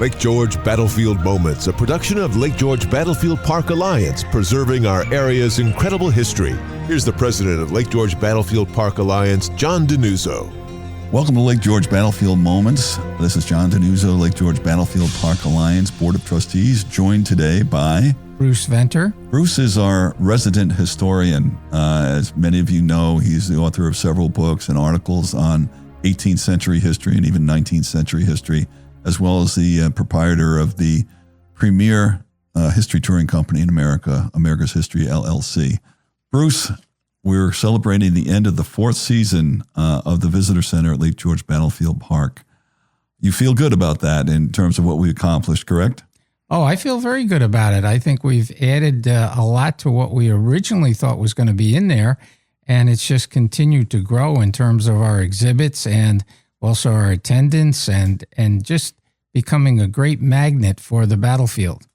Lake George Battlefield Moments, a production of Lake George Battlefield Park Alliance, preserving our area's incredible history. Here's the president of Lake George Battlefield Park Alliance, John DiNuzzo. Welcome to Lake George Battlefield Moments. This is John DiNuzzo, Lake George Battlefield Park Alliance Board of Trustees, joined today by Bruce Venter. Bruce is our resident historian. As many of you know, he's the author of several books and articles on 18th century history and even 19th century history, as well as the proprietor of the premier history touring company in America, America's History, LLC. Bruce, we're celebrating the end of the fourth season of the Visitor Center at Lake George Battlefield Park. You feel good about that in terms of what we accomplished, correct? Oh, I feel very good about it. I think we've added a lot to what we originally thought was going to be in there, and it's just continued to grow in terms of our exhibits and also our attendance and just becoming a great magnet for the battlefield.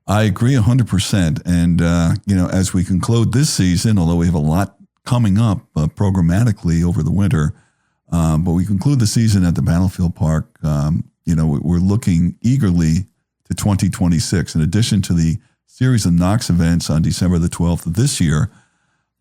I agree 100%. And, as we conclude this season, although we have a lot coming up programmatically over the winter, but we conclude the season at the Battlefield Park, we're looking eagerly to 2026. In addition to the series of Knox events on December the 12th of this year,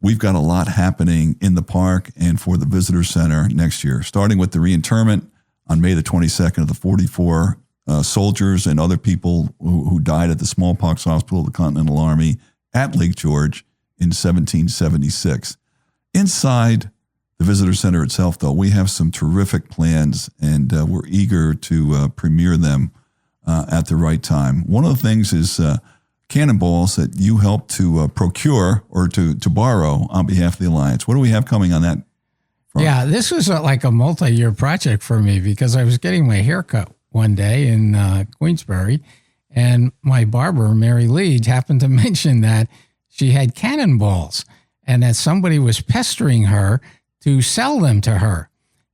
we've got a lot happening in the park and for the Visitor Center next year, starting with the reinterment on May the 22nd of the 44 soldiers and other people who died at the smallpox hospital of the Continental Army at Lake George in 1776. Inside the Visitor Center itself, though, we have some terrific plans, and we're eager to premiere them at the right time. One of the things is cannonballs that you helped to procure or to borrow on behalf of the Alliance. What do we have coming on that front? Yeah, this was like a multi-year project for me because I was getting my hair cut one day in Queensbury, and my barber, Mary Lee, happened to mention that she had cannonballs and that somebody was pestering her to sell them to her.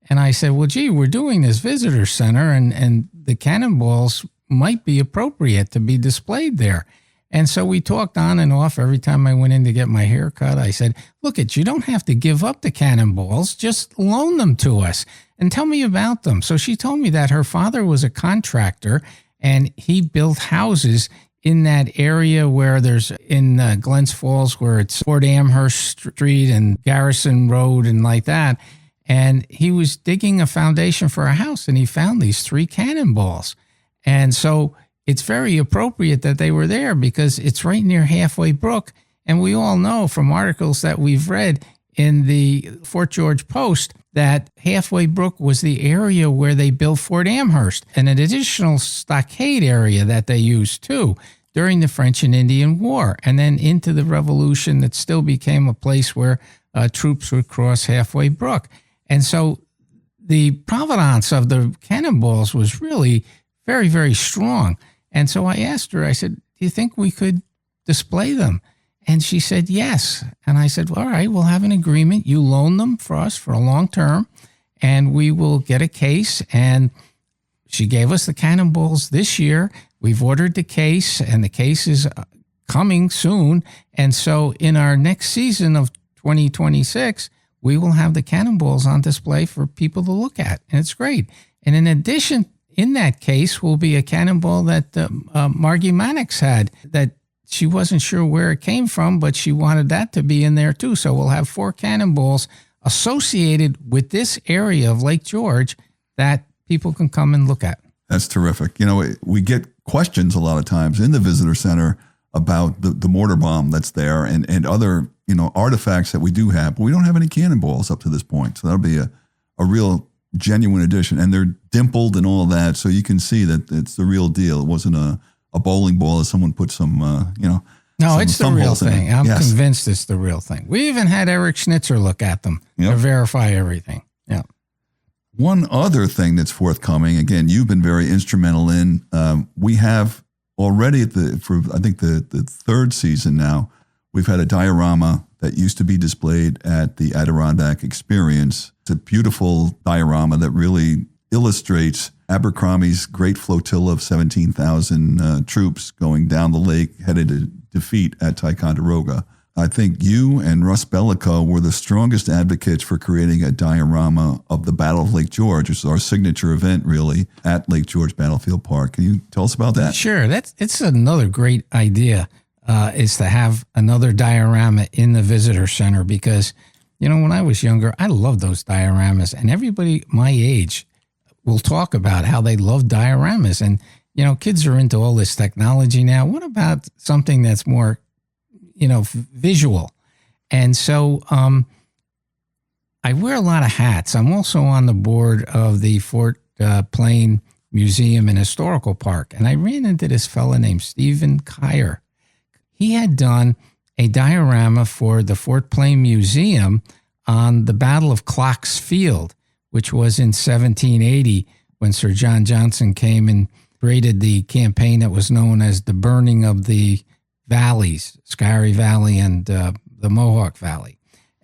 And I said, well, gee, we're doing this visitor center, and the cannonballs might be appropriate to be displayed there. And so we talked on and off. Every time I went in to get my hair cut, I said, look, you don't have to give up the cannonballs. Just loan them to us and tell me about them. So she told me that her father was a contractor, and he built houses in that area where there's in Glens Falls, where it's Fort Amherst Street and Garrison Road and like that. And he was digging a foundation for a house, and he found these 3 cannonballs. And so it's very appropriate that they were there because it's right near Halfway Brook. And we all know from articles that we've read in the Fort George Post that Halfway Brook was the area where they built Fort Amherst, and an additional stockade area that they used too during the French and Indian War, and then into the Revolution that still became a place where troops would cross Halfway Brook. And so the provenance of the cannonballs was really very, very strong. And so I asked her, I said, do you think we could display them? And she said, yes. And I said, well, all right, we'll have an agreement. You loan them for us for a long term, and we will get a case. And she gave us the cannonballs this year. We've ordered the case, and the case is coming soon. And so in our next season of 2026, we will have the cannonballs on display for people to look at. And it's great. And in addition, in that case will be a cannonball that Margie Mannix had that she wasn't sure where it came from, but she wanted that to be in there too. So we'll have 4 cannonballs associated with this area of Lake George that people can come and look at. That's terrific. We get questions a lot of times in the visitor center about the mortar bomb that's there and other, artifacts that we do have, but we don't have any cannonballs up to this point. So that'll be a real genuine addition, and they're dimpled and all that, so you can see that it's the real deal. It wasn't a bowling ball that someone put some, No, it's the real thing. I'm convinced it's the real thing. We even had Eric Schnitzer look at them to verify everything. Yeah. One other thing that's forthcoming, again, you've been very instrumental in, we have already for I think the 3rd season now, we've had a diorama that used to be displayed at the Adirondack Experience. It's a beautiful diorama that really illustrates Abercrombie's great flotilla of 17,000 troops going down the lake, headed to defeat at Ticonderoga. I think you and Russ Bellico were the strongest advocates for creating a diorama of the Battle of Lake George, which is our signature event, really, at Lake George Battlefield Park. Can you tell us about that? Sure. It's another great idea, is to have another diorama in the visitor center because, when I was younger, I loved those dioramas, and everybody my age will talk about how they love dioramas. And, kids are into all this technology now. What about something that's more, visual? And so I wear a lot of hats. I'm also on the board of the Fort Plain Museum and Historical Park. And I ran into this fella named Stephen Kyer. He had done a diorama for the Fort Plain Museum on the Battle of Clocks Field, which was in 1780 when Sir John Johnson came and created the campaign that was known as the burning of the valleys, Scary Valley and the Mohawk Valley.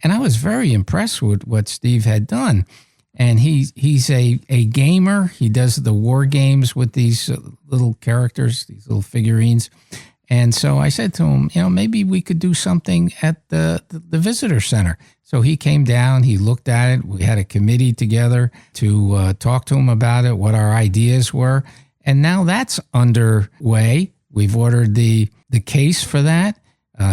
And I was very impressed with what Steve had done. And he's a gamer. He does the war games with these little characters, these little figurines. And so I said to him, maybe we could do something at the visitor center. So he came down, he looked at it. We had a committee together to talk to him about it, what our ideas were. And now that's underway. We've ordered the case for that.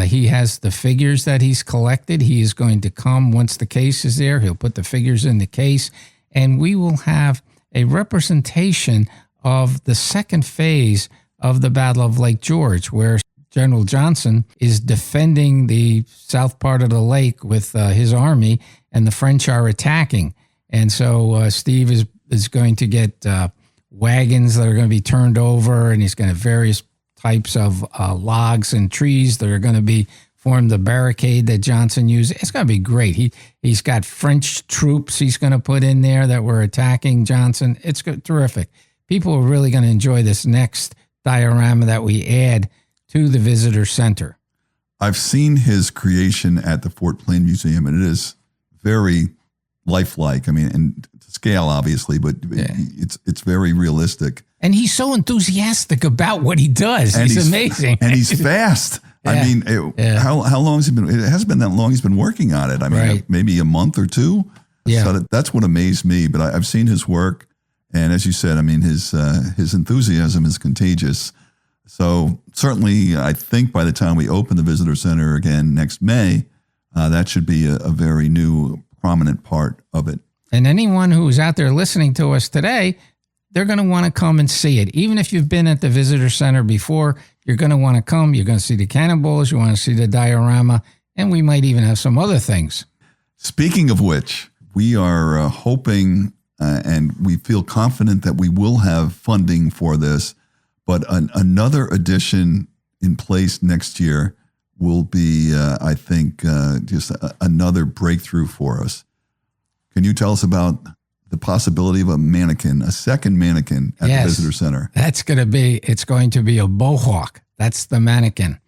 He has the figures that he's collected. He is going to come once the case is there. He'll put the figures in the case, and we will have a representation of the second phase of the Battle of Lake George, where General Johnson is defending the south part of the lake with his army, and the French are attacking. And so Steve is going to get wagons that are going to be turned over, and he's going to have various types of logs and trees that are going to be form the barricade that Johnson used. It's going to be great. He's got French troops he's going to put in there that were attacking Johnson. It's terrific. People are really going to enjoy this next diorama that we add to the visitor center. I've seen his creation at the Fort Plain Museum, and it is very lifelike. I mean, and to scale, obviously, but it's very realistic. And he's so enthusiastic about what he does. And he's amazing. And he's fast. Yeah. I mean, how long has he been? It hasn't been that long he's been working on it. I mean, maybe a month or two. Yeah. So that's what amazed me. But I've seen his work. And as you said, I mean, his enthusiasm is contagious. So certainly, I think by the time we open the visitor center again next May, that should be a very new, prominent part of it. And anyone who's out there listening to us today, they're going to want to come and see it. Even if you've been at the visitor center before, you're going to want to come. You're going to see the cannonballs. You want to see the diorama. And we might even have some other things. Speaking of which, we are hoping and we feel confident that we will have funding for this. But another edition in place next year will be, I think, just another breakthrough for us. Can you tell us about the possibility of a second mannequin at the visitor center? It's going to be a Mohawk. That's the mannequin.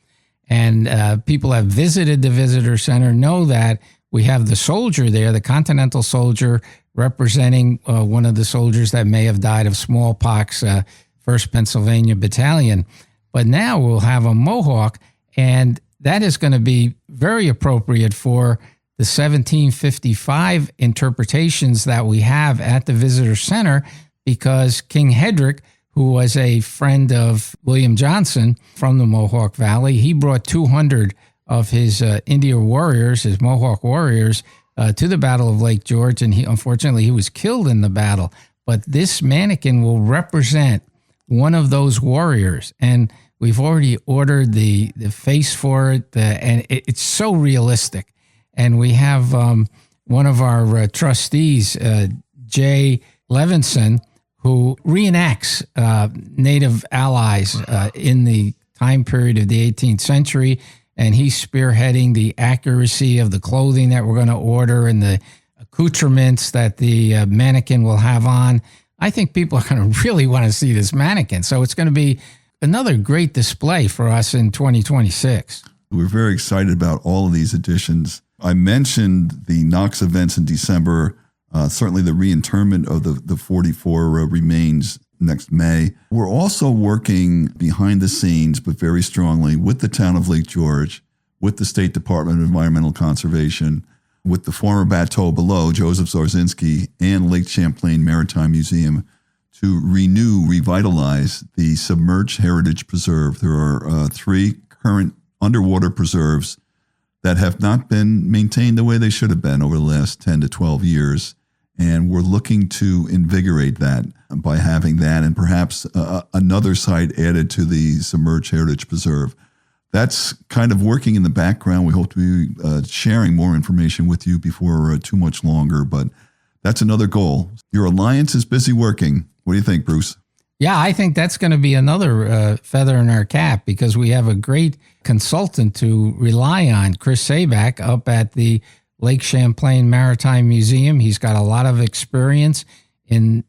And people have visited the visitor center, know that we have the soldier there, the Continental soldier, representing one of the soldiers that may have died of smallpox, 1st Pennsylvania Battalion. But now we'll have a Mohawk, and that is going to be very appropriate for the 1755 interpretations that we have at the visitor center, because King Hedrick, who was a friend of William Johnson from the Mohawk Valley, he brought 200 of his Indian warriors, his Mohawk warriors, to the Battle of Lake George, and unfortunately he was killed in the battle. But this mannequin will represent one of those warriors, and we've already ordered the face for it, and it's so realistic. And we have one of our trustees, Jay Levinson, who reenacts Native allies in the time period of the 18th century, and he's spearheading the accuracy of the clothing that we're going to order and the accoutrements that the mannequin will have on. I think people are going to really want to see this mannequin. So it's going to be another great display for us in 2026. We're very excited about all of these additions. I mentioned the Knox events in December, certainly the reinterment of the 44 remains next May. We're also working behind the scenes, but very strongly, with the town of Lake George, with the State Department of Environmental Conservation, with the former Bateau below, Joseph Zarzinski, and Lake Champlain Maritime Museum to revitalize the submerged heritage preserve. There are 3 current underwater preserves that have not been maintained the way they should have been over the last 10 to 12 years. And we're looking to invigorate that by having that and perhaps another site added to the submerged heritage preserve. That's kind of working in the background. We hope to be sharing more information with you before too much longer, but that's another goal. Your alliance is busy working. What do you think, Bruce? Yeah, I think that's going to be another feather in our cap because we have a great consultant to rely on, Chris Sabak, up at the Lake Champlain Maritime Museum. He's got a lot of experience in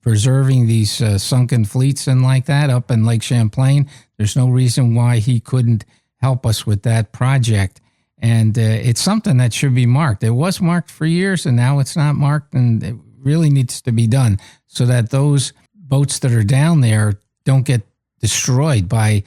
preserving these sunken fleets and like that up in Lake Champlain. There's no reason why he couldn't help us with that project. And it's something that should be marked. It was marked for years and now it's not marked, and it really needs to be done so that those boats that are down there don't get destroyed by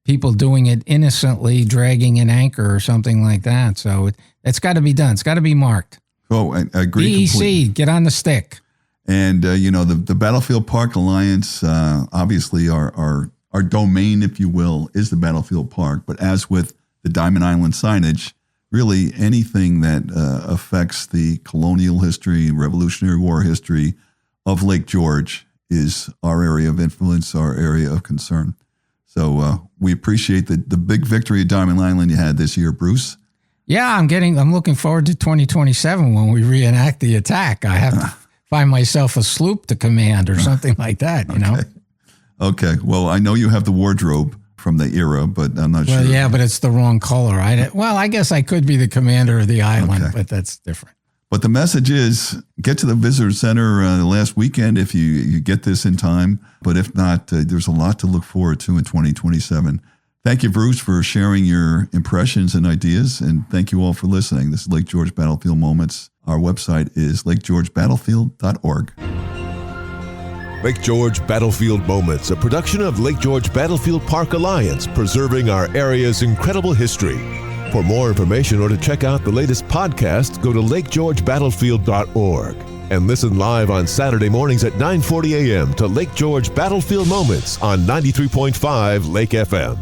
people doing it innocently, dragging an anchor or something like that. So it's got to be done. It's got to be marked. Oh, I agree. DEC, get on the stick. And, the Battlefield Park Alliance, obviously our domain, if you will, is the Battlefield Park. But as with the Diamond Island signage, really anything that affects the colonial history, Revolutionary War history of Lake George is our area of influence, our area of concern. So we appreciate the big victory at Diamond Island you had this year, Bruce. Yeah, I'm looking forward to 2027 when we reenact the attack. I have to find myself a sloop to command or something like that, you know? Okay. Well, I know you have the wardrobe from the era, but I'm not sure. Well, yeah, but it's the wrong color. I guess I could be the commander of the island, but that's different. But the message is get to the visitor center last weekend if you get this in time. But if not, there's a lot to look forward to in 2027. Thank you, Bruce, for sharing your impressions and ideas. And thank you all for listening. This is Lake George Battlefield Moments. Our website is lakegeorgebattlefield.org. Lake George Battlefield Moments, a production of Lake George Battlefield Park Alliance, preserving our area's incredible history. For more information or to check out the latest podcast, go to lakegeorgebattlefield.org and listen live on Saturday mornings at 9:40 a.m. to Lake George Battlefield Moments on 93.5 Lake FM.